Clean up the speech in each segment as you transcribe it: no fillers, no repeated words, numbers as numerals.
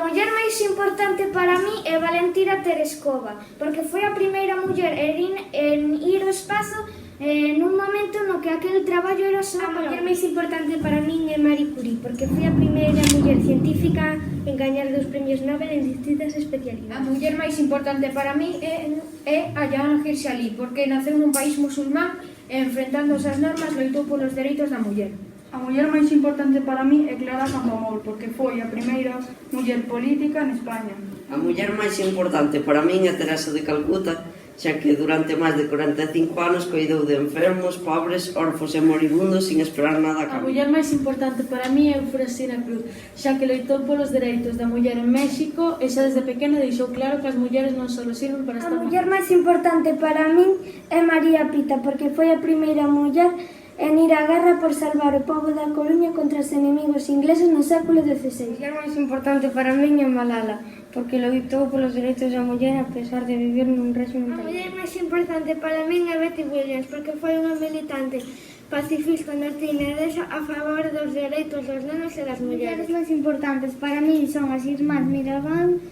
muller máis importante para mí é Valentina Tereskova, porque foi a primeira muller en ir ao espazo nun momento no que aquel traballo era só A muller máis importante para min é Marie Curie, porque foi a primeira muller científica en gañar 2 premios Nobel en distintas especialidades. A muller máis importante para mí é Ayaan Hirsi Ali, porque naceu nun país musulmán e enfrentándose ás normas loitou polos dereitos da muller. A muller máis importante para mí é Clara Campoamor, porque foi a primeira muller política en España. A muller máis importante para min é Teresa de Calcuta, xa que durante máis de 45 anos coidou de enfermos, pobres, órfos e moribundos sin esperar nada a A cambio. muller máis importante para mí é Eufrosina Cruz, xa que loitou polos dereitos da muller en México e xa desde pequena deixou claro que as mulleres non só sirven para A estar muller máis importante para min é María Pita, porque foi a primeira muller en ir á guerra por salvar o pobo da Coruña contra os enemigos ingleses no século A XVI. muller máis importante para min é Malala, porque loitou polos dereitos da muller a pesar de vivir nun régimen A muller máis importante para min é Betty Williams, porque foi unha militante pacifista norteirlandesa a favor dos dereitos dos nenos e das mulleres. máis importantes para min son as irmás Mirabal,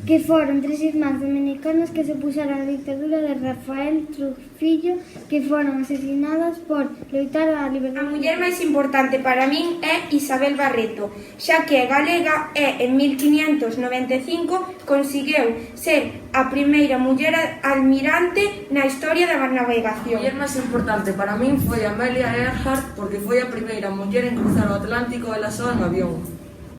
que foron 3 irmás dominicanas que se opuxeron á dictadura de Rafael Trujillo, que foron asesinadas por loitar a A liberdade. muller máis importante para min é Isabel Barreto, xa que é galega e en 1595 conseguiu ser a primeira muller almirante na historia da A navegación. muller máis importante para min foi Amelia Earhart, porque foi a primeira muller en cruzar o Atlántico ela soa en avión.